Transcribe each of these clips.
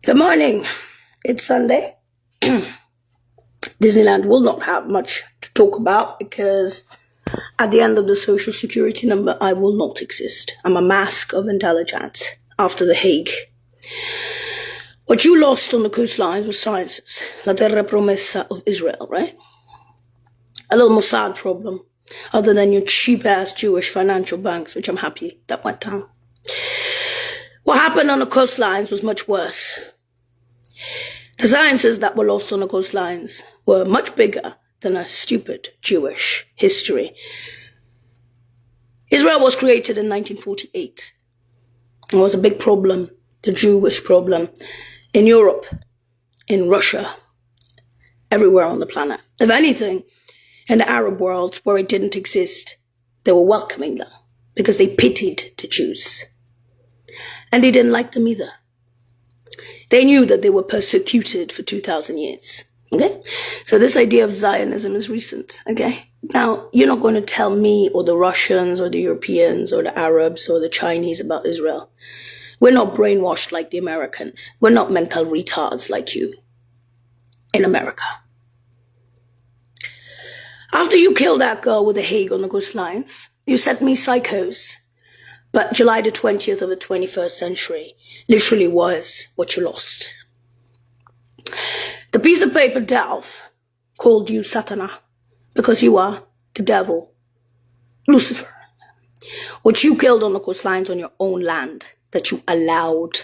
Good morning. It's Sunday. Disneyland will not have much to talk about because at the end of the social security number, I will not exist. I'm a mask of intelligence after The Hague. What you lost on the coastlines was sciences, La Terra Promessa of Israel, right? A little Mossad problem, other than your cheap-ass Jewish financial banks, which I'm happy that went down. What happened on the coastlines was much worse. The sciences that were lost on the coastlines were much bigger than a stupid Jewish history. Israel was created in 1948. It was a big problem, the Jewish problem, in Europe, in Russia, everywhere on the planet. If anything, in the Arab world where it didn't exist, they were welcoming them because they pitied the Jews. And they didn't like them either. They knew that they were persecuted for 2,000 years. Okay? So this idea of Zionism is recent. Okay? Now, you're not going to tell me or the Russians or the Europeans or the Arabs or the Chinese about Israel. We're not brainwashed like the Americans. We're not mental retards like you in America. After you killed that girl with The Hague on the coastlines, you sent me psychos. But July the 20th of the 21st century literally was what you lost. The piece of paper Delph called you Satana because you are the devil, Lucifer. What you killed on the coastlines on your own land that you allowed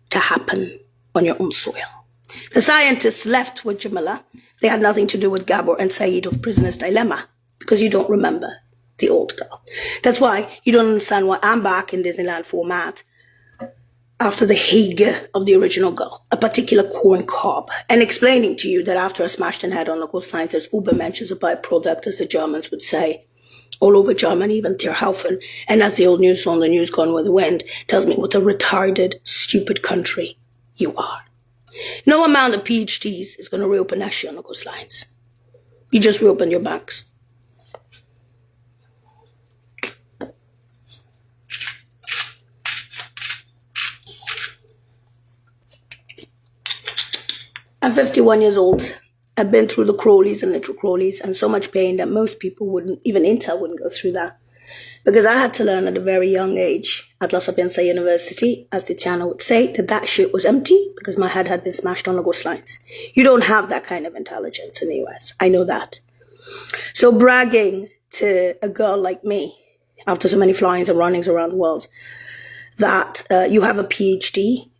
to happen on your own soil. The scientists left with Jamila. They had nothing to do with Gabor and Said of Prisoner's Dilemma because you don't remember the old girl. That's why you don't understand why I'm back in Disneyland format after The Hague of the original girl, a particular corn cob, and explaining to you that after I smashed in head on the coastlines, there's Ubermensch as a byproduct, as the Germans would say, all over Germany, even Tierhaufen, and as the old news on the news Gone with the Wind tells me what a retarded, stupid country you are. No amount of PhDs is going to reopen Eschi on the coastlines. You just reopened your banks. I'm 51 years old. I've been through the crawlies and literal crawlies and so much pain that most people wouldn't, even Intel wouldn't go through that. Because I had to learn at a very young age at La Sapienza University, as Tiziana would say, that shit was empty because my head had been smashed on the coastlines. You don't have that kind of intelligence in the US. I know that. So bragging to a girl like me, after so many flyings and runnings around the world, that you have a PhD,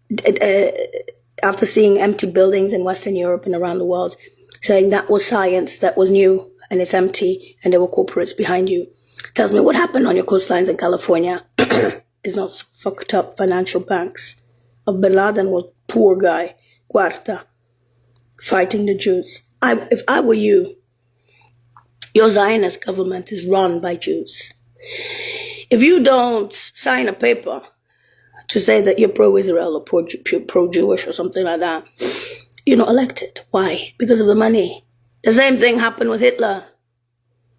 after seeing empty buildings in Western Europe and around the world, saying that was science, that was new, and it's empty, and there were corporates behind you, tells me what happened on your coastlines in California is not fucked up financial banks. Of Bin Laden was poor guy, Cuarta, fighting the Jews. If I were you, your Zionist government is run by Jews. If you don't sign a paper to say that you're pro-Israel or pro-Jewish or something like that, you're not elected. Why? Because of the money. The same thing happened with Hitler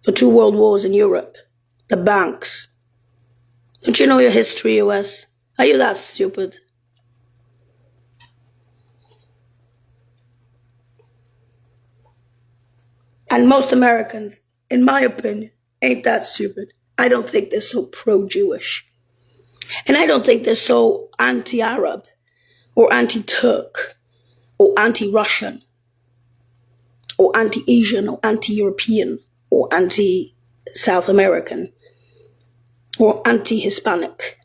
for 2 world wars in Europe. The banks. Don't you know your history, US? Are you that stupid? And most Americans, in my opinion, ain't that stupid. I don't think they're so pro-Jewish. And I don't think they're so anti-Arab or anti-Turk or anti-Russian or anti-Asian or anti-European or anti-South American or anti-Hispanic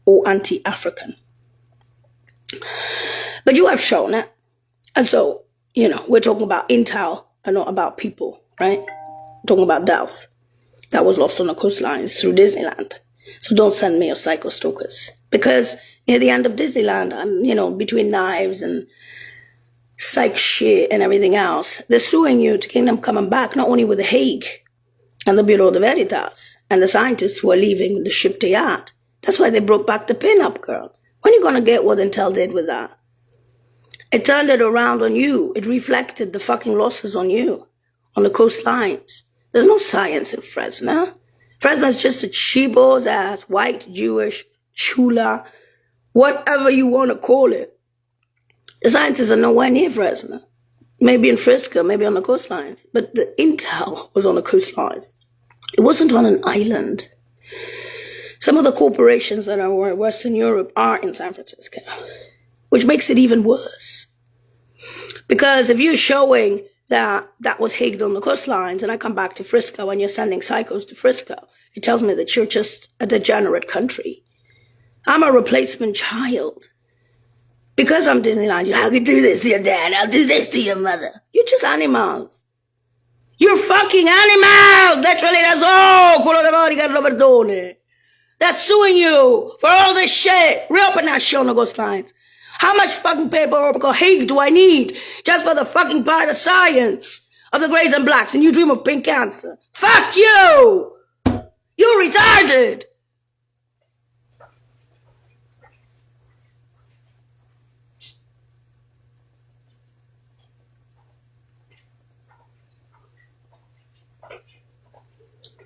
or anti-African. But you have shown it. And so, we're talking about Intel and not about people, right? We're talking about Delph that was lost on the coastlines through Disneyland. So don't send me your psycho stalkers. Because near the end of Disneyland, I'm, between knives and psych shit and everything else, they're suing you to Kingdom Coming Back, not only with The Hague and the Bureau de Veritas and the scientists who are leaving the ship to yacht. That's why they broke back the pin-up girl. When are you going to get what Intel did with that? It turned it around on you. It reflected the fucking losses on you, on the coastlines. There's no science in Fresno. Fresno's just a cheapo's ass, white, Jewish, chula, whatever you want to call it. The scientists are nowhere near Fresno. Maybe in Frisco, maybe on the coastlines. But the intel was on the coastlines. It wasn't on an island. Some of the corporations that are in Western Europe are in San Francisco, which makes it even worse. Because if you're showing that was Hague on the coastlines, and I come back to Frisco and you're sending psychos to Frisco, it tells me that you're just a degenerate country. I'm a replacement child. Because I'm Disneyland, I can do this to your dad, I'll do this to your mother. You're just animals. You're fucking animals! Literally, that's all! Quello de Morica Robertone. That's suing you for all this shit. Reopen that shit on the coastlines. How much fucking paperwork or Hague do I need just for the fucking part of science of the Greys and Blacks and you dream of pink cancer? Fuck you! You're retarded!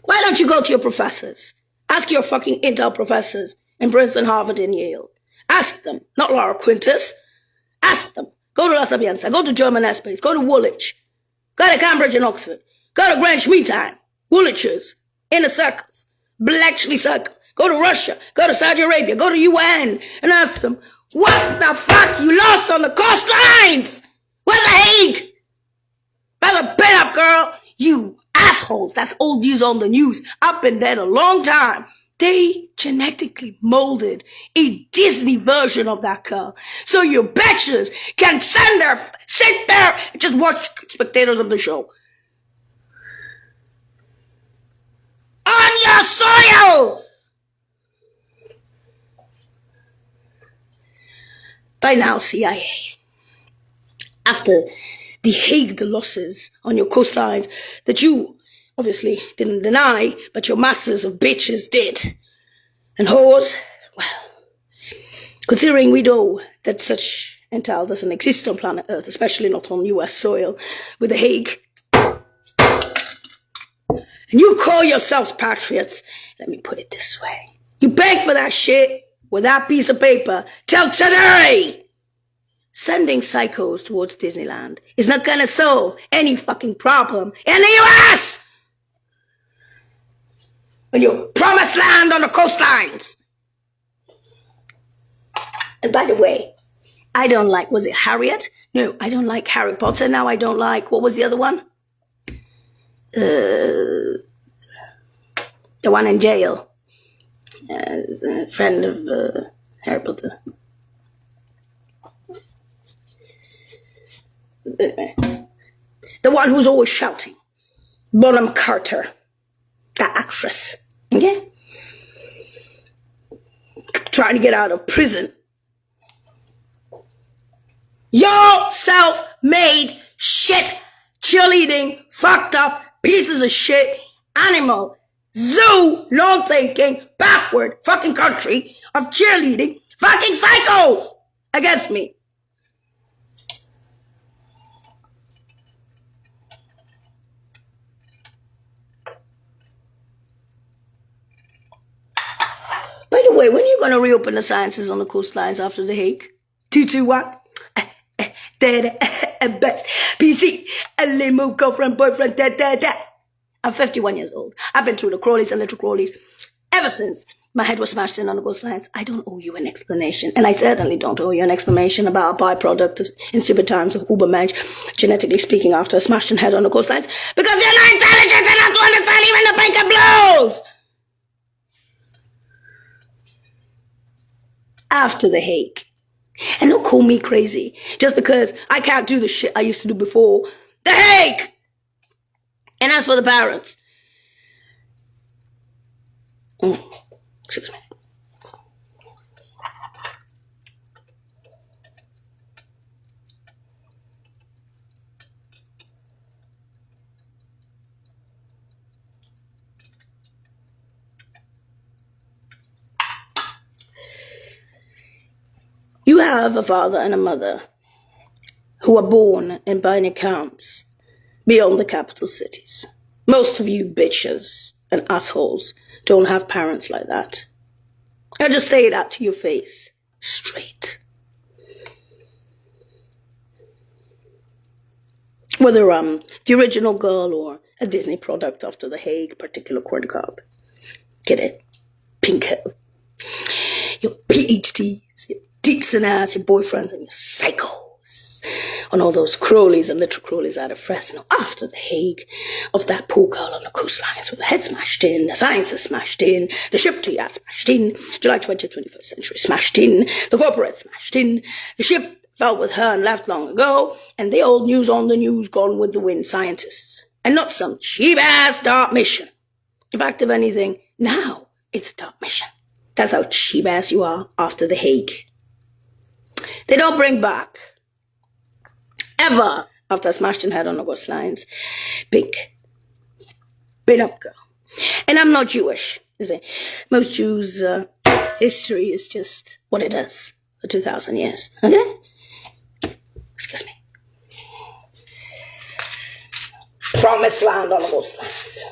Why don't you go to your professors? Ask your fucking Intel professors in Princeton, Harvard, and Yale. Ask them, not Laura Quintus. Ask them. Go to La Sapienza, go to German Airspace, go to Woolwich, go to Cambridge and Oxford, go to Greenwich Mean Time, Woolwich's, Inner Circles, Bletchley Circle, go to Russia, go to Saudi Arabia, go to UN, and ask them, what the fuck you lost on the coastlines? Where's the Hague? Where's the pin-up girl? You assholes, that's old news on the news. I've been dead a long time. They genetically molded a Disney version of that girl. So you bitches can sit there and just watch spectators of the show. On your soil! By now, CIA, after the Hague losses on your coastlines that you obviously didn't deny, but your masses of bitches did. And whores, well, considering we know that such intel doesn't exist on planet Earth, especially not on US soil, with the Hague, and you call yourselves patriots, let me put it this way. You beg for that shit with that piece of paper till today! Sending psychos towards Disneyland is not gonna solve any fucking problem in the US! When you promised land on the coastlines! And by the way, I don't like, was it Harriet? No, I don't like Harry Potter. Now I don't like, what was the other one? The one in jail. As a friend of Harry Potter. The one who's always shouting. Bonham Carter. That actress. Okay? Trying to get out of prison. Your self-made shit, cheerleading, fucked up, pieces of shit, animal, zoo, non-thinking, backward fucking country of cheerleading fucking psychos against me. By the way, when are you going to reopen the sciences on the coastlines after the Hague? 221? Best. PC. A limo, girlfriend, boyfriend, I'm 51 years old. I've been through the crawlies and little crawlies ever since my head was smashed in on the coastlines. I don't owe you an explanation. And I certainly don't owe you an explanation about a byproduct of, in stupid times of Ubermensch, genetically speaking, after a smashed in head on the coastlines. Because you're not intelligent enough to understand even the pink and blues! After the Hague. And don't call me crazy just because I can't do the shit I used to do before the Hague. And as for the parents, excuse me. You have a father and a mother who are born in Biner camps beyond the capital cities. Most of you bitches and assholes don't have parents like that. I just say that to your face, straight. whether the original girl or a Disney product after the Hague particular corn cob. Get it? Pinko. Your PhDs, your decent ass, your boyfriends, and your psychos. On all those Crawleys and little Crawleys out of Fresno after the Hague of that poor girl on the coastlines with her head smashed in, the sciences smashed in, the ship to ya smashed in, July 20th, 21st century smashed in, the corporate smashed in, the ship fell with her and left long ago, and the old news on the news gone with the wind scientists. And not some cheap-ass dark mission. In fact, if anything, now it's a dark mission. That's how cheap-ass you are after the Hague. They don't bring back, ever, after a smashed in head on the coastlines, pink, pin-up girl. And I'm not Jewish, is it? Most Jews' history is just what it is for 2,000 years, okay? Excuse me. Promised land on the coastlines.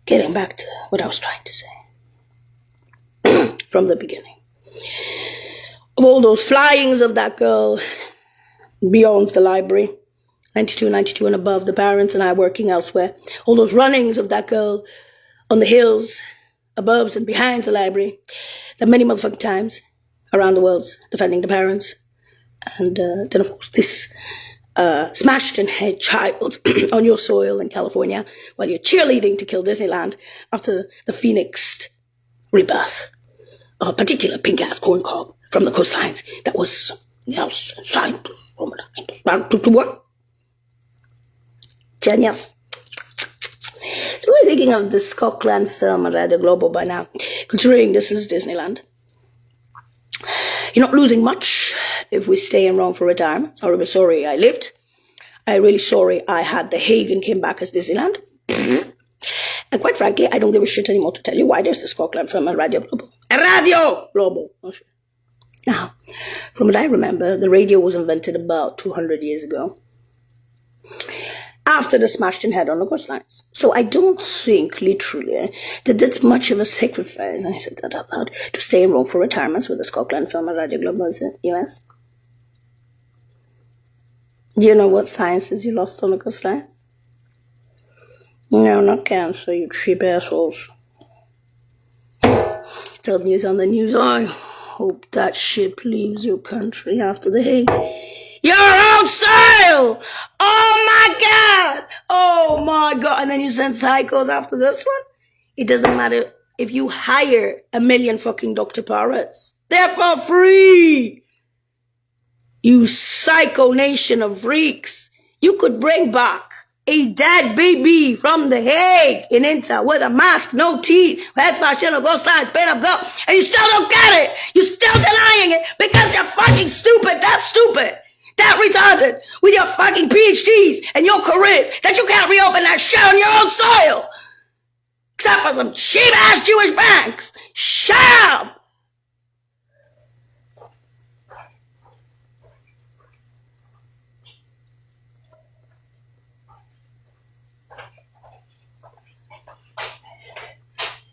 Getting back to what I was trying to say from the beginning. Of all those flyings of that girl beyond the library, 92, 92 and above, the parents and I working elsewhere, all those runnings of that girl on the hills, above and behind the library, the many motherfucking times around the world defending the parents. And then, of course, this smashed in head child on your soil in California while you're cheerleading to kill Disneyland after the phoenixed rebirth of a particular pink-ass corn cob from the coastlines that was something else inside from to what? Genius. So we're thinking of the Scotland film at Radio Global by now, considering this is Disneyland. You're not losing much if we stay in Rome for retirement. I'm really sorry I lived. I'm really sorry I had the Hague and came back as Disneyland. And quite frankly, I don't give a shit anymore to tell you why there's the Scotland film on Radio Global. Radio Global! Oh, shit. Now, from what I remember, the radio was invented about 200 years ago, after the smashed in head on the coastlines. So I don't think, literally, that that's much of a sacrifice, and I said that out loud, to stay in Rome for retirements with the Scotland film at Radio Global in the US. Do you know what sciences you lost on the coastlines? No, not cancer, you cheap assholes. Tell news on the news, I hope that ship leaves your country after the Hague. Your own soil! Oh my God! Oh my God! And then you send psychos after this one? It doesn't matter if you hire 1 million fucking Dr. Parrots. They're for free! You psycho nation of freaks. You could bring back a dead baby from the Hague in Inter with a mask, no teeth, head smashed in a ghost line, spin up, go, and you still don't get it. You're still denying it because you're fucking stupid. That's stupid. That retarded with your fucking PhDs and your careers that you can't reopen that shit on your own soil. Except for some cheap-ass Jewish banks. Shut up!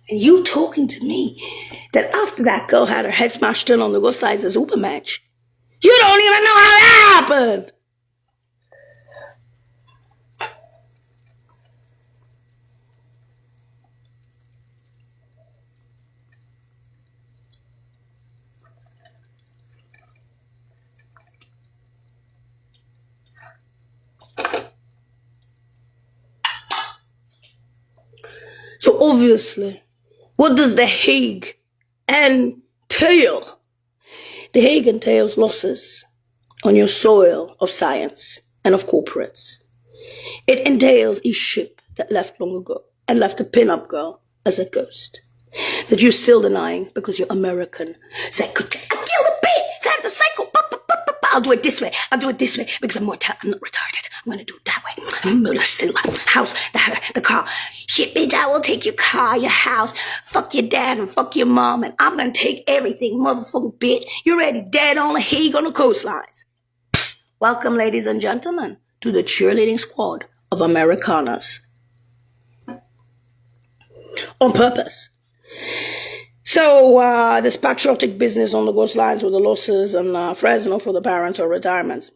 And you talking to me that after that girl had her head smashed in on the Ghost Lines Uber match, you don't even know how that happened! So obviously, what does the Hague entail? The Hague entails losses on your soil of science and of corporates. It entails a ship that left long ago and left a pin-up girl as a ghost that you're still denying because you're American. Say, I kill the beat, say the cycle, I'll do it this way, I'll do it this way because I'm not retarded. I'm gonna do it that way. I'm gonna steal the house, the car. Shit, bitch, I will take your car, your house, fuck your dad and fuck your mom, and I'm gonna take everything, motherfucking bitch. You're already dead on the Hague on the coastlines. Welcome, ladies and gentlemen, to the cheerleading squad of Americanas. On purpose. So this patriotic business on the coastlines with the losses and Fresno for the parents or retirements.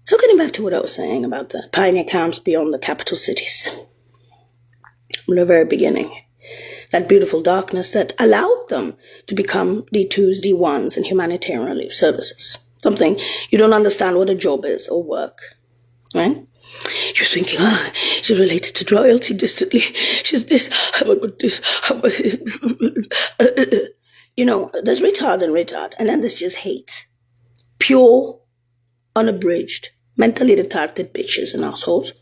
So getting back to what I was saying about the pioneer camps beyond the capital cities. From the very beginning. That beautiful darkness that allowed them to become D2s, D1s in humanitarian relief services. Something you don't understand what a job is or work. Right? You're thinking, she's related to royalty distantly. She's this, this. You know, there's retard and retard. And then there's just hate. Pure, unabridged, mentally retarded bitches and assholes.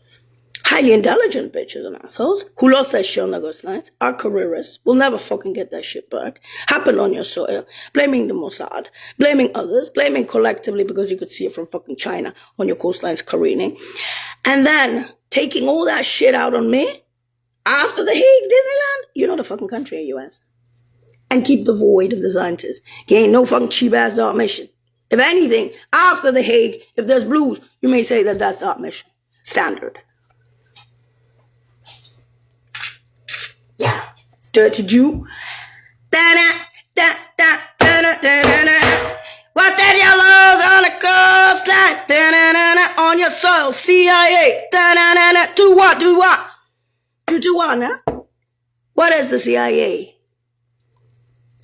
Highly intelligent bitches and assholes who lost their shit on the coastlines, are careerists, will never fucking get their shit back, happened on your soil, blaming the Mossad, blaming others, blaming collectively because you could see it from fucking China on your coastlines careening, and then taking all that shit out on me after the Hague, Disneyland, you know the fucking country, US, and keep the void of the scientists. You ain't no fucking cheap ass dark mission. If anything, after the Hague, if there's blues, you may say that that's dark mission. Standard. Yeah, dirty Jew. What that yellows on the coastline? On your soil, CIA. Do what? Do what? Do what, huh? What is the CIA?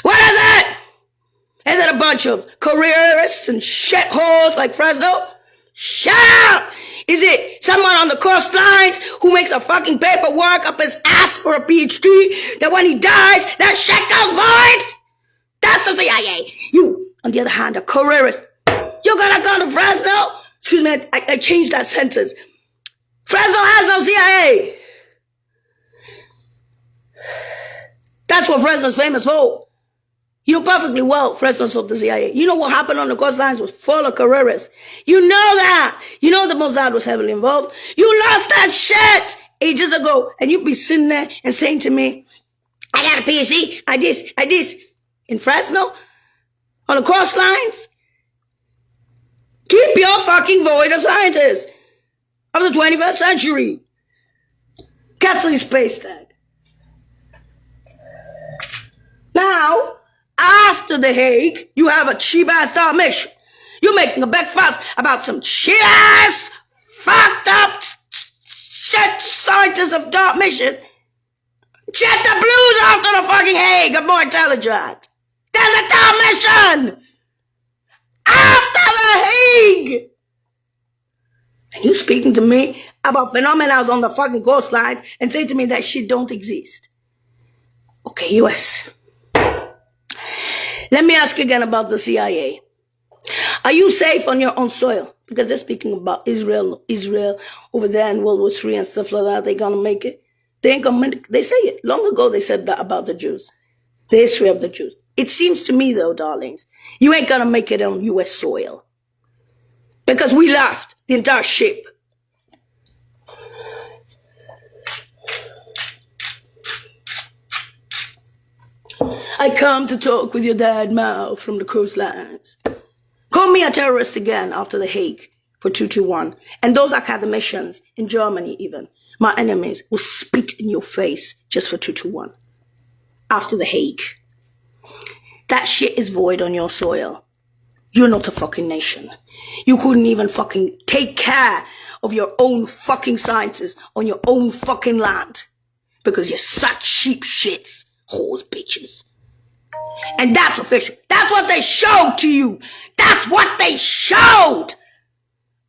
What is it? Is it a bunch of careerists and shitholes like Fresno? Shut up! Is it someone on the coastlines who makes a fucking paperwork up his ass for a PhD that when he dies, that shit goes void? That's the CIA. You, on the other hand, a careerist. You're gonna go to Fresno? Excuse me, I changed that sentence. Fresno has no CIA. That's what Fresno's famous for. You know perfectly well Fresno's of the CIA. You know what happened on the coastlines was full of careerists. You know that. You know the Mossad was heavily involved. You lost that shit ages ago. And you'd be sitting there and saying to me, I got a PhD, I this. In Fresno? On the coastlines? Keep your fucking void of scientists of the 21st century. Cancel your space tag. Now, after the Hague, you have a cheap-ass dark mission. You're making a big fuss about some cheap-ass, fucked up shit scientists of dark mission. Shut the blues after the fucking Hague are more intelligent. There's a dark mission! After the Hague! And you speaking to me about phenomena on the fucking coastlines and say to me that shit don't exist. Okay, US. Let me ask again about the CIA. Are you safe on your own soil? Because they're speaking about Israel over there in World War III and stuff like that. They're gonna make it. They ain't gonna make it. They say it. Long ago they said that about the Jews. The history of the Jews. It seems to me though, darlings, you ain't gonna make it on US soil. Because we left the entire ship. I come to talk with your dad mouth from the coastlines. Call me a terrorist again after the Hague for 221. And those academicians in Germany even, my enemies, will spit in your face just for 221. After the Hague. That shit is void on your soil. You're not a fucking nation. You couldn't even fucking take care of your own fucking scientists on your own fucking land. Because you're such cheap shits. Whores, bitches. And that's official. That's what they showed to you. That's what they showed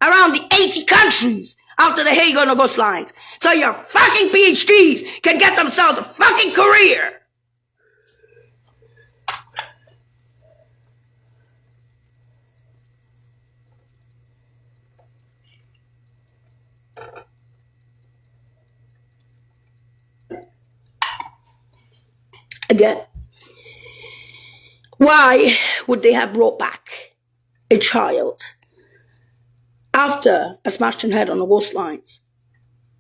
around the 80 countries after the Hague on the coastlines. So your fucking PhDs can get themselves a fucking career. Again, why would they have brought back a child after a smashed head on the coastlines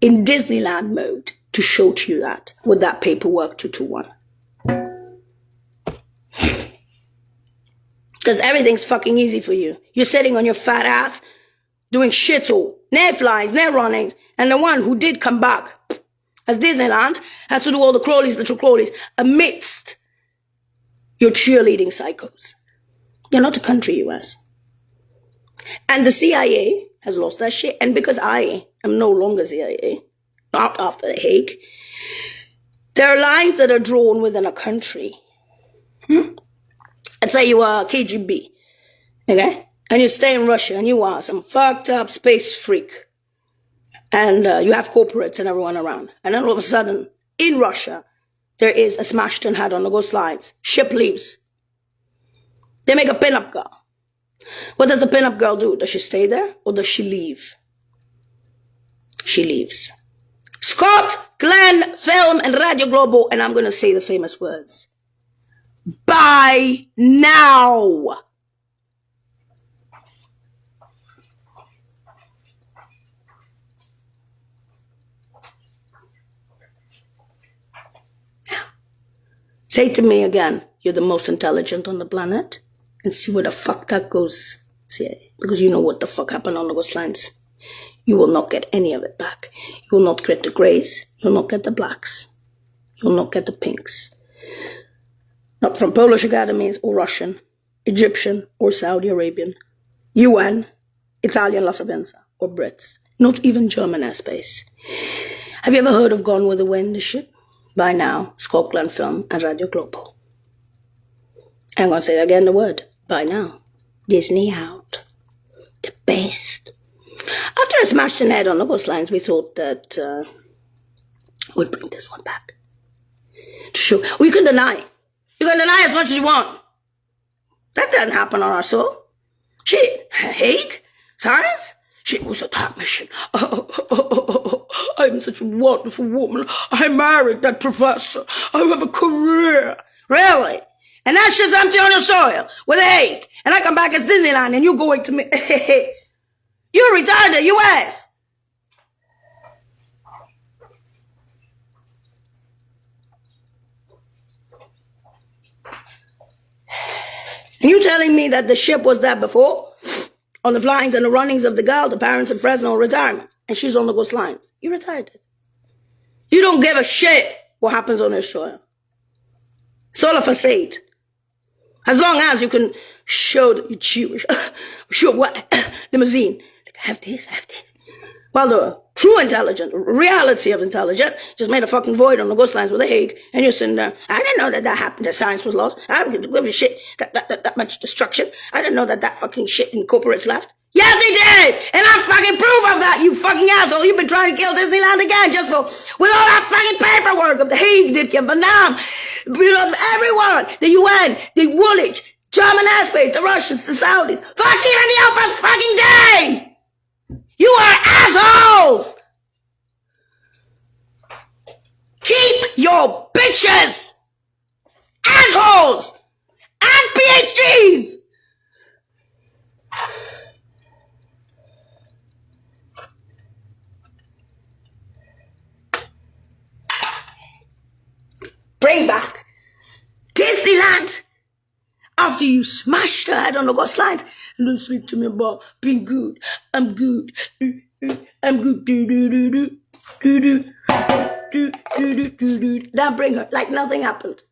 in Disneyland mode to show to you that with that paperwork 221? Because everything's fucking easy for you. You're sitting on your fat ass doing shit all, near flies, near runnings, and the one who did come back as Disneyland has to do all the crawlies, little crawlies, amidst your cheerleading psychos. You're not a country, US. And the CIA has lost that shit. And because I am no longer CIA, not after The Hague, there are lines that are drawn within a country. Let's say you are KGB, okay? And you stay in Russia and you are some fucked up space freak. And you have corporates and everyone around. And then all of a sudden, in Russia, there is a smashed and had on the ghost lines. Ship leaves. They make a pin-up girl. What does the pin-up girl do? Does she stay there or does she leave? She leaves. Scott Glenn Film and Radio Globo, and I'm going to say the famous words. Bye now. Say to me again, you're the most intelligent on the planet, and see where the fuck that goes. See, because you know what the fuck happened on those lines. You will not get any of it back. You will not get the grays. You'll not get the blacks. You'll not get the pinks. Not from Polish academies or Russian, Egyptian or Saudi Arabian, UN, Italian La Sapienza or Brits. Not even German airspace. Have you ever heard of Gone with the Wind, the shit? By now, Scott Glenn Film and Radio Globo. I'm going to say again the word. By now. Disney out. The best. After I smashed the head on those lines, we thought that we'd bring this one back. To show. Well, you can deny. You can deny as much as you want. That didn't happen on our show. Shit. Hague? Science? Shit was a time machine. I'm such a wonderful woman. I married that professor. I have a career. Really? And that shit's empty on your soil with a Hague. And I come back as Disneyland and you going to me. You retired the US. And you telling me that the ship was there before? On the flyings and the runnings of the girl, the parents in Fresno retirement. And she's on the ghost lines. You retired it. You don't give a shit what happens on her soil. It's all a facade. As long as you can show that you're Jewish. Show what? Limousine. I have this, I have this. Well, the true intelligence, reality of intelligence, just made a fucking void on the ghost lines with a Hague, and you're sitting there. I didn't know that happened, that science was lost. I didn't give a shit, that much destruction. I didn't know that fucking shit in corporates left. Yeah, they did! And I fucking proof of that, you fucking asshole. You've been trying to kill Disneyland again, just for, with all that fucking paperwork of the Hague, did you? But now, everyone, the UN, the Woolwich, German airspace, the Russians, the Saudis, fuck even the Open fucking day! You are assholes! Keep your bitches! Assholes! And PhDs! Bring back Disneyland after you smashed her head on the ghost lines. And don't speak to me about being good. I'm good. I'm good. Now bring her like nothing happened.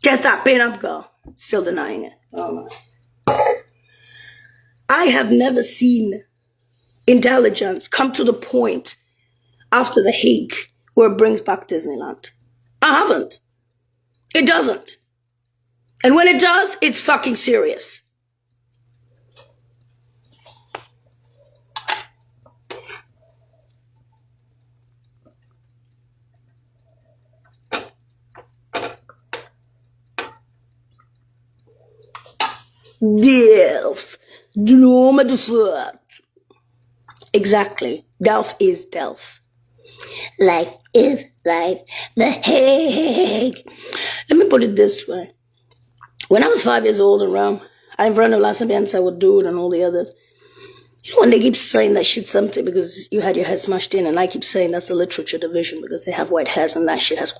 Just that pin-up girl. Still denying it. Oh my. I have never seen intelligence come to the point after the Hague where it brings back Disneyland. I haven't. It doesn't. And when it does, it's fucking serious. Delph. Droma de Fort. Exactly. Delph is Delph. Life is life. The Hague. Let me put it this way. When I was 5 years old in Rome, I in front of La Sapienza with Dude and all the others. You know when they keep saying that shit's something because you had your head smashed in, and I keep saying that's the literature division because they have white hairs and that shit has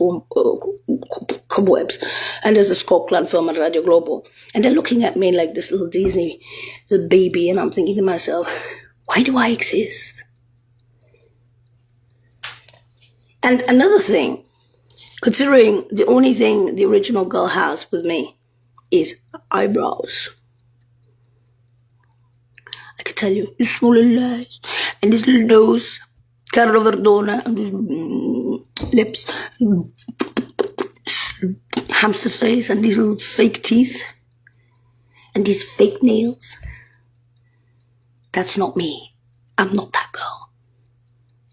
cobwebs. And there's a Scott Glenn Film at Radio Globo. And they're looking at me like this little Disney little baby, and I'm thinking to myself, why do I exist? And another thing, considering the only thing the original girl has with me is eyebrows. I can tell you, these small little eyes, and this little nose, Carlo Verdona, and these lips, hamster face, and these little fake teeth, and these fake nails. That's not me. I'm not that girl.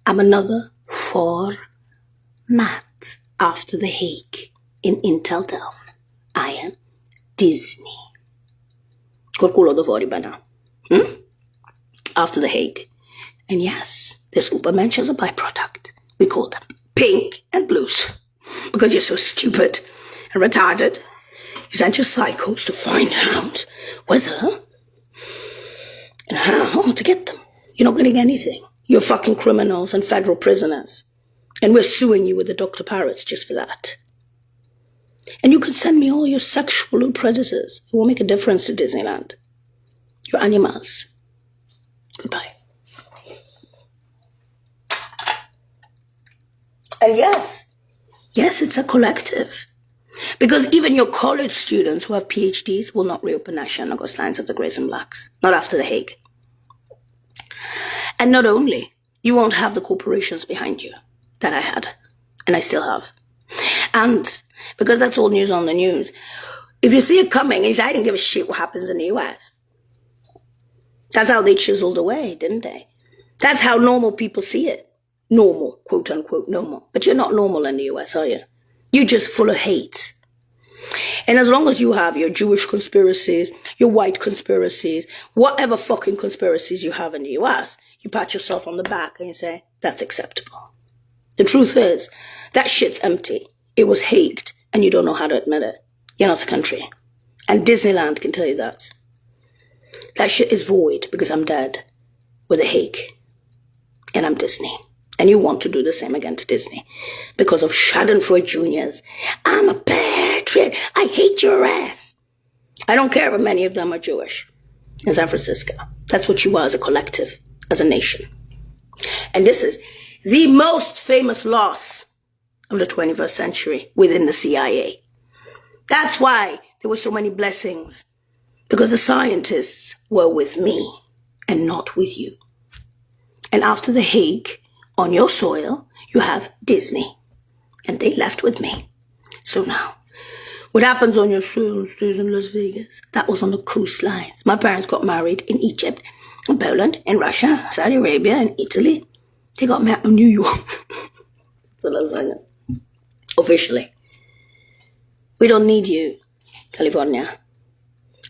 I'm another format after The Hague in Intel Delft. I am Disney. Col culo da fuori, bana. After The Hague. And yes, there's Ubermensch as a byproduct. We call them pink and blues. Because you're so stupid and retarded. You sent your psychos to find out whether and how to get them. You're not getting anything. You're fucking criminals and federal prisoners. And we're suing you with the Dr. Parrots just for that. And you can send me all your sexual little predators. It won't make a difference to Disneyland. You're animals. Goodbye. And yes, it's a collective. Because even your college students who have PhDs will not reopen National Lines of the Greys and Blacks. Not after The Hague. And not only, you won't have the corporations behind you that I had. And I still have. And because that's all news on the news, if you see it coming, I didn't give a shit what happens in the US. That's how they chiseled away, didn't they? That's how normal people see it. Normal, quote unquote normal. But you're not normal in the US, are you? You're just full of hate. And as long as you have your Jewish conspiracies, your white conspiracies, whatever fucking conspiracies you have in the US, you pat yourself on the back and you say, that's acceptable. The truth is, that shit's empty. It was Hagued, and you don't know how to admit it. You're not a country. And Disneyland can tell you that. That shit is void because I'm dead with The Hague. And I'm Disney. And you want to do the same again to Disney. Because of Schadenfreude Jr.'s. I'm a patriot. I hate your ass. I don't care if many of them are Jewish in San Francisco. That's what you are as a collective, as a nation. And this is the most famous loss of the 21st century within the CIA. That's why there were so many blessings. Because the scientists were with me and not with you. And after The Hague, on your soil, you have Disney. And they left with me. So now, what happens on your soil stays in Las Vegas. That was on the coastlines. My parents got married in Egypt, in Poland, in Russia, Saudi Arabia, in Italy. They got married in New York. So Las Vegas. Officially. We don't need you, California.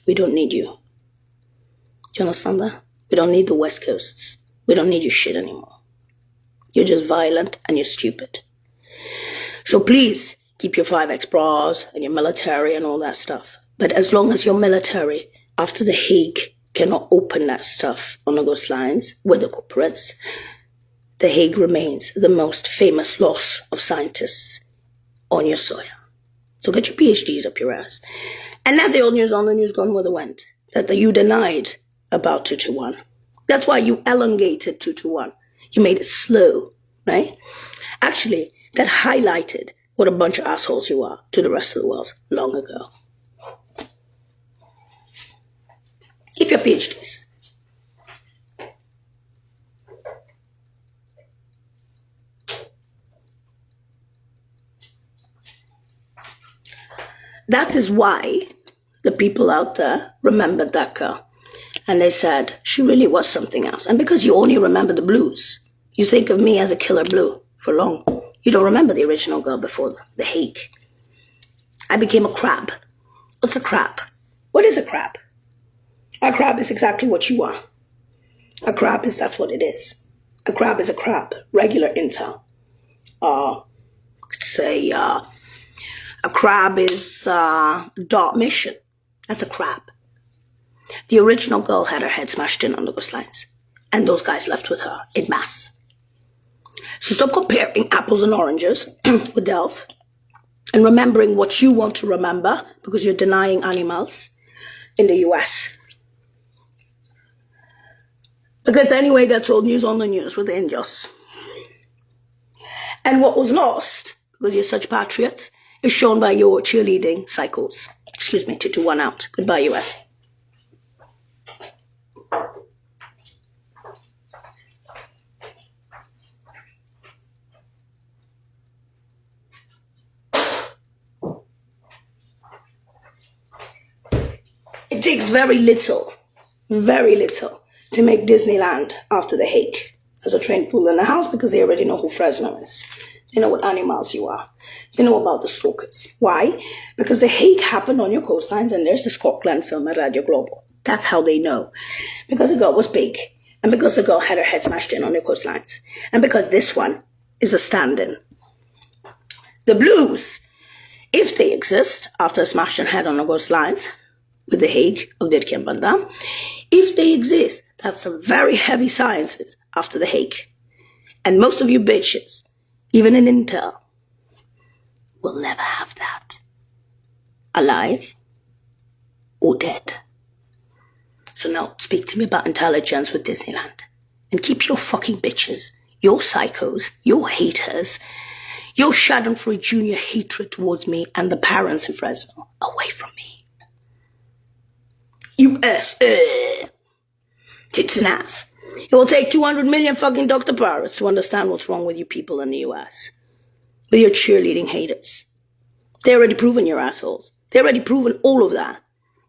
We don't need you. Do you understand that? We don't need the West Coasts. We don't need your shit anymore. You're just violent and you're stupid. So please keep your 5X bras and your military and all that stuff. But as long as your military, after The Hague, cannot open that stuff on the ghost lines with the corporates, The Hague remains the most famous loss of scientists on your soil. So get your PhDs up your ass. And that's the old news on the news gone where they went. That you denied about 2-1. That's why you elongated 2-1. You made it slow, right? Actually, that highlighted what a bunch of assholes you are to the rest of the world long ago. Keep your PhDs. That is why the people out there remembered that girl. And they said, she really was something else. And because you only remember the blues, you think of me as a killer blue for long. You don't remember the original girl before The Hague. I became a crab. What's a crab? What is a crab? A crab is exactly what you are. A crab is, that's what it is. A crab is a crab. Regular intel. A crab is dark mission. That's a crab. The original girl had her head smashed in on the ghost lines. And those guys left with her en masse. So stop comparing apples and oranges with Delft. And remembering what you want to remember. Because you're denying animals in the US. Because anyway, that's old news on the news with the Indios. And what was lost, because you're such patriots, is shown by your cheerleading cycles. Excuse me, 2-1 out. Goodbye, US. It takes very little to make Disneyland after The Hague as a trained pool in the house, because they already know who Fresno is. They know what animals you are. They know about the stalkers. Why? Because The Hague happened on your coastlines, and there's the Scotland film at Radio Global. That's how they know. Because the girl was big, and because the girl had her head smashed in on your coastlines, and because this one is a stand-in. The blues, if they exist after a smashed in head on the coastlines, with The Hague of Dirk and Van Damme, if they exist, that's some very heavy sciences after The Hague. And most of you bitches, even in Intel, will never have that. Alive or dead. So now speak to me about intelligence with Disneyland. And keep your fucking bitches, your psychos, your haters, your Schadenfreude Jr. hatred towards me and the parents in Fresno away from me. US, tits and ass. It will take 200 million fucking Dr. Paris to understand what's wrong with you people in the US. With your cheerleading haters. They already proven you're assholes. They already proven all of that.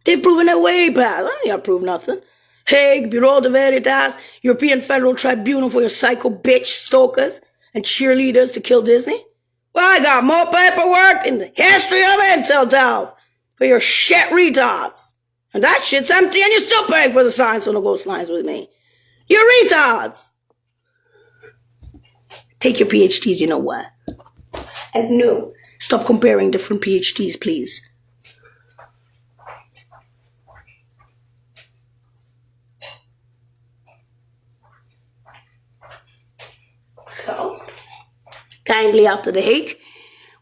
They've proven it way back. I don't need to prove nothing. Hague, Bureau de Veritas, European Federal Tribunal for your psycho bitch stalkers and cheerleaders to kill Disney. Well, I got more paperwork in the history of Intel, Delve, for your shit retards. And that shit's empty, and you're still paying for the science on the ghost lines with me. You're retards. Take your PhDs, you know where. And no, stop comparing different PhDs, please. So, kindly after The Hague,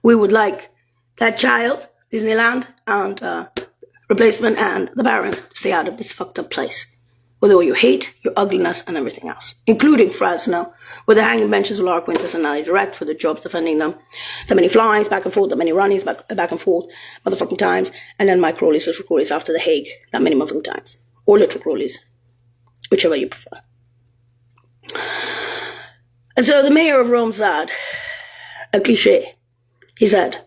we would like that child, Disneyland, and replacement and the parents to stay out of this fucked up place. With all your hate, your ugliness, and everything else. Including Fresno, where the hanging benches of Laura Quintus and Nelly Direct for the jobs defending them. The many flies back and forth, the many runnings back and forth, motherfucking times, and then Mike Crowley's little Crowley's after The Hague, that many motherfucking times. Or little Crowley's. Whichever you prefer. And so the mayor of Rome said, a cliche, he said,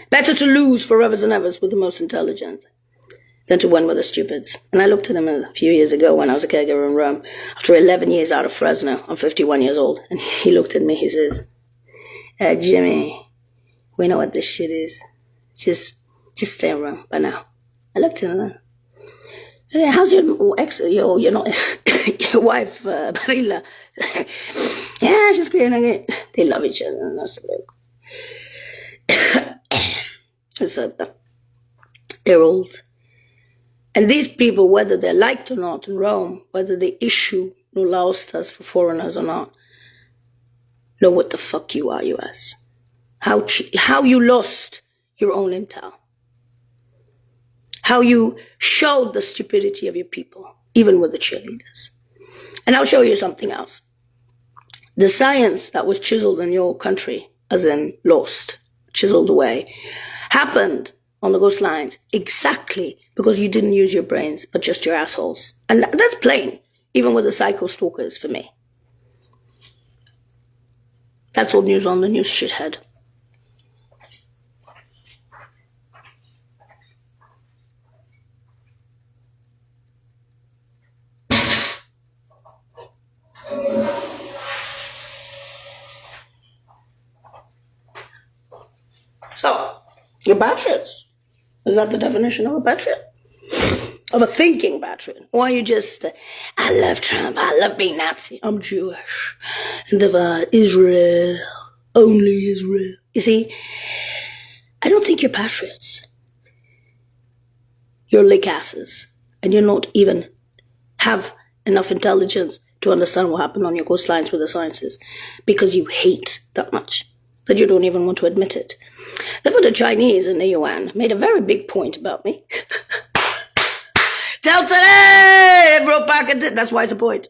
better to lose forever and ever with the most intelligent than to win with the stupids. And I looked at him a few years ago when I was a caregiver in Rome. After 11 years out of Fresno, I'm 51 years old. And he looked at me, he says, Jimmy, we know what this shit is. Just stay in Rome by now. I looked at him. How's your ex, your wife, Barilla? Yeah, she's great. They love each other. And that's so they're old. And these people, whether they're liked or not in Rome, whether they issue nullaustas for foreigners or not, know what the fuck you are, US. How you lost your own intel. How you showed the stupidity of your people, even with the cheerleaders. And I'll show you something else. The science that was chiseled in your country, as in lost, chiseled away, happened on the ghost lines exactly because you didn't use your brains, but just your assholes. And that's plain, even with the psycho stalkers for me. That's old news on the news, shithead. So, you're patriots. Is that the definition of a patriot? Of a thinking patriot? Or are you just, I love Trump, I love being Nazi, I'm Jewish, and Israel, only Israel. You see, I don't think you're patriots. You're lick asses, and you're not even have enough intelligence to understand what happened on your coastlines with the sciences, because you hate that much, that you don't even want to admit it. Therefore, the Chinese in the UN made a very big point about me. Tell today, bro, that's why it's a point.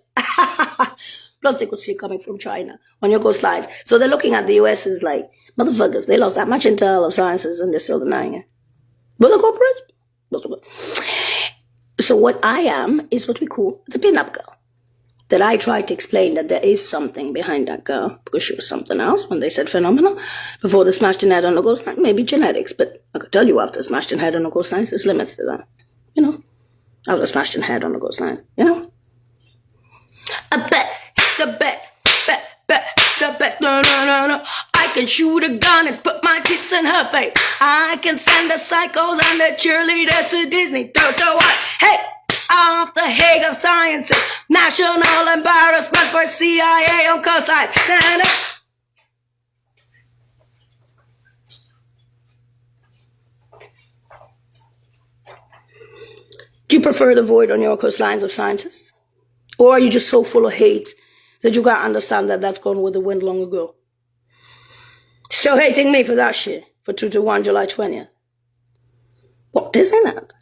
Plus, they could see it coming from China on your coastlines. So they're looking at the US as like, motherfuckers, they lost that much intel of sciences and they're still denying it. But the corporates? So what I am is what we call the pin-up girl. That I tried to explain that there is something behind that girl, because she was something else when they said phenomenal. Before they smashed her head on the coastline, maybe genetics, but I could tell you after smashed her head on the coastline, there's limits to that. You know? After smashed her head on the coastline, you know? I bet the best, the best, no. I can shoot a gun and put my tits in her face. I can send the psychos and the cheerleaders to Disney. Do what? Hey! Off the Hague of Sciences, national embarrassment for CIA on coastline. Do you prefer the void on your coastlines of scientists? Or are you just so full of hate that you can't understand that that's gone with the wind long ago? Still hating me for that shit for 2-1 July 20th. What isn't that?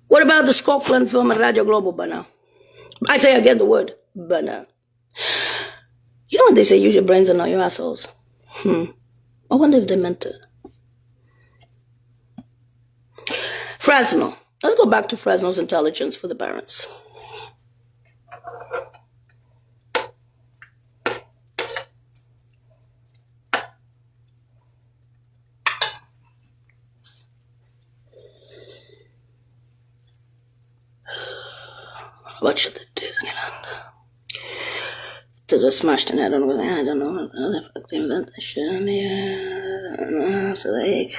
What about the Scotland film at Radio Global by now? I say again the word, by now. You know when they say use your brains and not your assholes? I wonder if they meant it. Fresno. Let's go back to Fresno's intelligence for the parents. What should they do, Disneyland? To just smash the net on with I don't know. They fucking invent that shit. Yeah. So they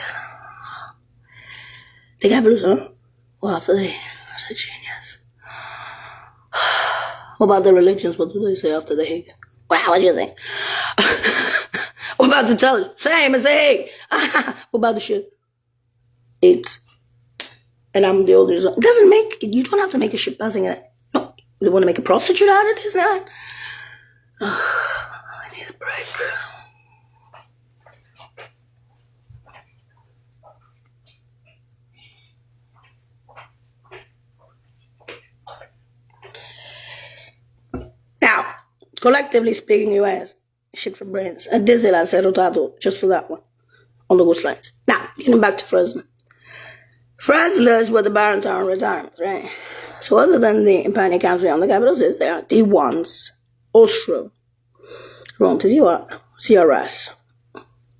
got blues, huh? Well, after they, that's a genius. What about the religions? What do they say after the Hague? Wow, what do you think? What about the tell? Same as the Hague. What about the shit? It's, and I'm the oldest. It doesn't make, you don't have to make a shit buzzing in it. No, you want to make a prostitute out of it, isn't it? I need a break. Now, collectively speaking, US, shit for brains. At Disneyland, Cerro just for that one, on the coastlines. Now, getting back to Fresno. Fresno is where the Barons are on retirement, right? So other than the Imperial Council on the capitals, there are D1s, Ostrom, Rome, CRS.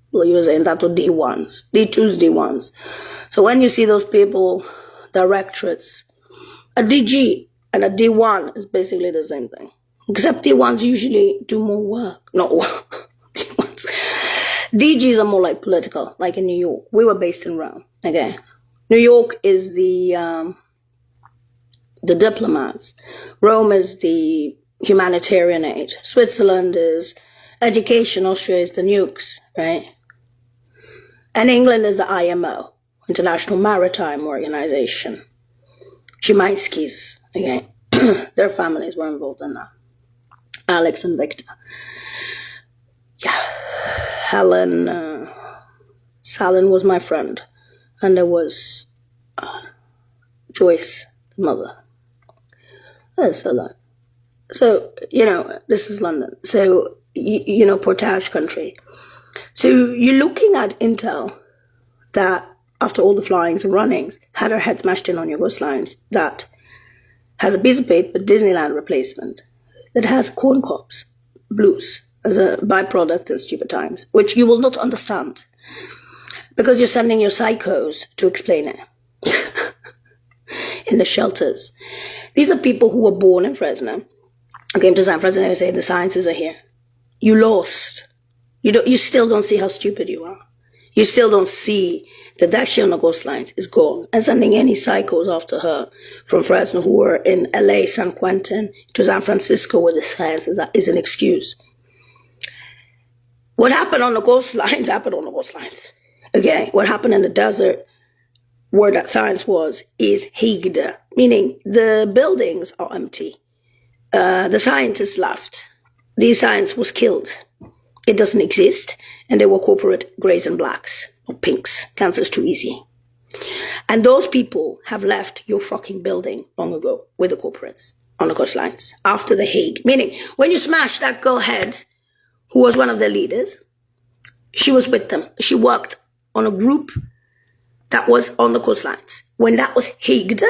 Well, you were saying that were D1s, D2s, D1s. So when you see those people, directorates, a DG and a D1 is basically the same thing. Except D1s usually do more work. Not work. D1s. DGs are more like political, like in New York. We were based in Rome, okay? New York is the diplomats. Rome is the humanitarian aid. Switzerland is education. Austria is the nukes, right? And England is the IMO, International Maritime Organization. Szymańskis, okay? Their families were involved in that. Alex and Victor. Yeah. Helen, Salin was my friend. And there was Joyce, the mother. That's a lot. So, you know, this is London. So, you know, Portage country. So you're looking at Intel that, after all the flyings and runnings, had her head smashed in on your coastlines, that has a piece of paper, Disneyland replacement, that has corn cobs, blues, as a byproduct in stupid times, which you will not understand. Because you're sending your psychos to explain it. In the shelters. These are people who were born in Fresno, who came to San Fresno and say the sciences are here. You lost. You still don't see how stupid you are. You still don't see that shit on the coastlines is gone. And sending any psychos after her from Fresno who were in LA, San Quentin, to San Francisco where the sciences is an excuse. What happened on the coastlines happened on the coastlines. Okay, what happened in the desert, where that science was, is Hagged, meaning the buildings are empty. The scientists left. The science was killed. It doesn't exist, and they were corporate grays and blacks, or pinks. Cancer's too easy. And those people have left your fucking building long ago with the corporates. on the coastlines after the Hague. Meaning, when you smashed that girl head, who was one of their leaders, she was with them. She worked on a group that was on the coastlines. When that was Hagued,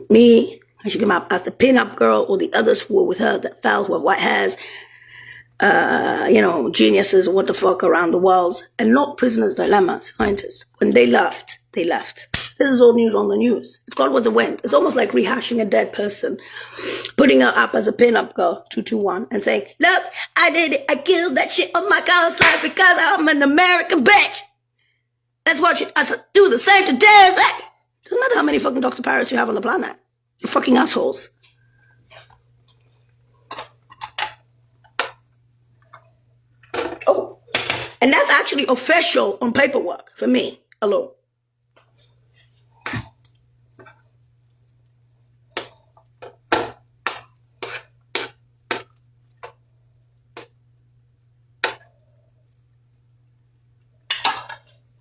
me, and she came up as the pin-up girl, or the others who were with her that fell, who have white hairs, geniuses, what the fuck, around the world, and not prisoners' dilemma scientists. When they left, they left. This is all news on the news. It's gone with the wind. It's almost like rehashing a dead person, putting her up as a pin-up girl, 221, and saying, look, I did it. I killed that shit on my coastline because I'm an American bitch. Let's watch it. I do the same today as that. Doesn't matter how many fucking Dr. Paris you have on the planet. You fucking assholes. Oh, and that's actually official on paperwork for me alone.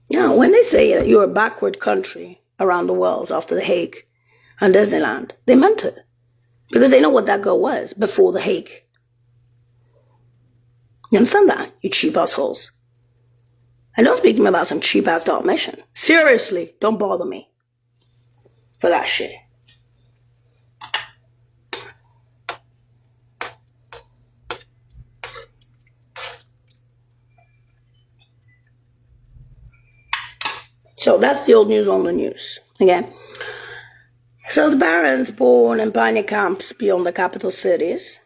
Now, when they say that you're a backward country around the world after the Hague and Disneyland, they meant it. Because they know what that girl was before the Hague. You understand that, you cheap assholes? And don't speak to me about some cheap-ass Dalmatian. Seriously, don't bother me for that shit. So that's the old news on the news. Again. So the barons born in pioneer camps beyond the capital cities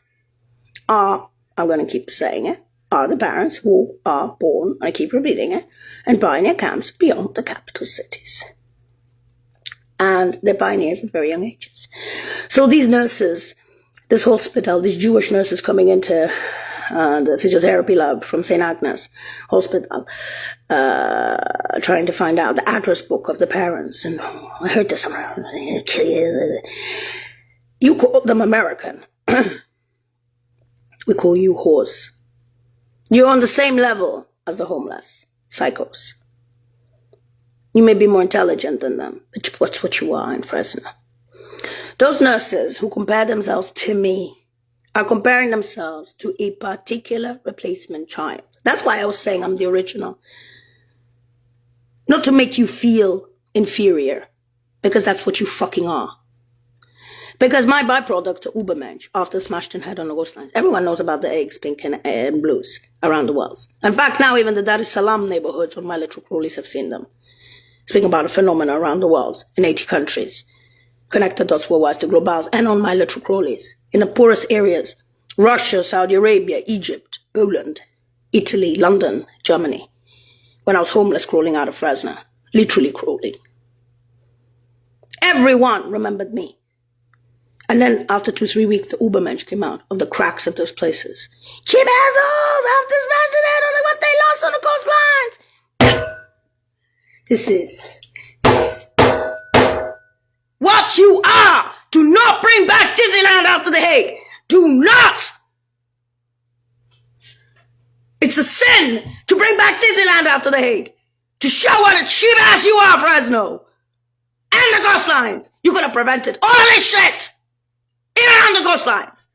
are, I'm going to keep saying it, are the barons who are born, I keep repeating it, in pioneer camps beyond the capital cities. And they're pioneers at very young ages. So these nurses, this hospital, these Jewish nurses coming into the physiotherapy lab from St. Agnes Hospital, trying to find out the address book of the parents. And I heard this, you call them American. We call you whores. You're on the same level as the homeless, psychos. You may be more intelligent than them, but that's what you are in Fresno. Those nurses who compare themselves to me are comparing themselves to a particular replacement child. That's why I was saying I'm the original. Not to make you feel inferior, because that's what you fucking are. Because my byproduct, Ubermensch, after smashed in head on the coastlines, everyone knows about the eggs, pink and blues around the world. In fact, now even the Dar es Salaam neighborhoods on my little crawlies have seen them. Speaking about a phenomenon around the world in 80 countries. Connected dots were to globals and on my little crawlies. In the poorest areas, Russia, Saudi Arabia, Egypt, Poland, Italy, London, Germany. When I was homeless crawling out of Fresno. Literally crawling. Everyone remembered me. And then after 2-3 weeks, the Ubermensch came out of the cracks of those places. Cheap assholes! After smashing it on what they lost on the coastlines! This is what you are! Do not bring back Disneyland after the Hague! Do not! It's a sin to bring back Disneyland after the Hague. To show what a cheap ass you are, Fresno! And the coastlines! You could have prevented all of this shit! Even on the coastlines!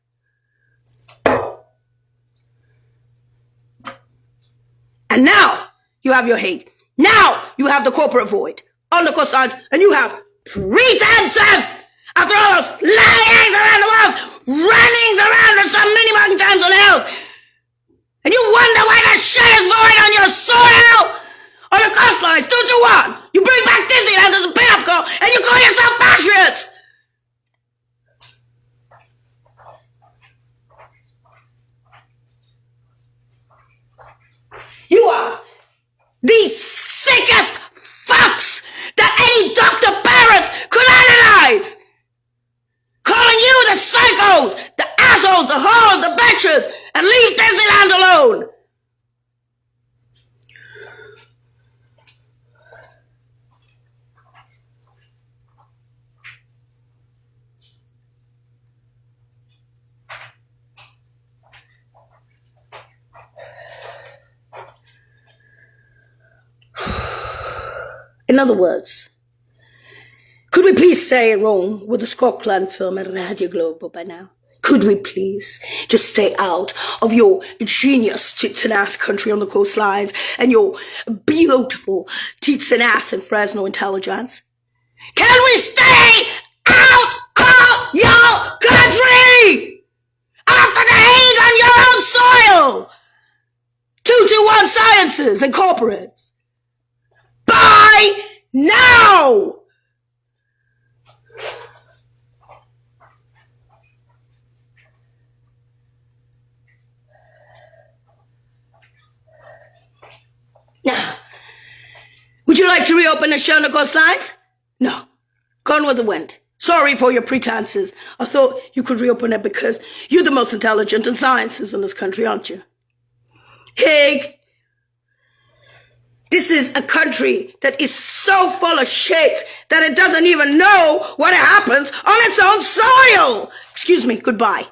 And now, you have your Hague. Now, you have the corporate void on the coastlines, and you have pretenses! After all those lyings around the world, runnings around with some mini-market times on the hills, and you wonder why that shit is going on your soil! On the coastlines, 221! You bring back Disneyland as a pin-up girl, and you call yourself patriots! You are the sickest fucks that any Dr. Parents could analyze! Calling you the psychos, the assholes, the whores, the bitches, and leave Disneyland alone! In other words, Could we please stay in Rome with the Scotland film and Radio Globo by now? Could we please just stay out of your genius tits and ass country on the coastlines and your beautiful tits and ass and Fresno intelligence? Can we stay out of your country? After the hate on your own soil? 221 Sciences and corporates. By now! Now, would you like to reopen the show on the coastlines? No. Gone with the wind. Sorry for your pretenses. I thought you could reopen it because you're the most intelligent in sciences in this country, aren't you? Hig, this is a country that is so full of shit that it doesn't even know what happens on its own soil. Excuse me, goodbye.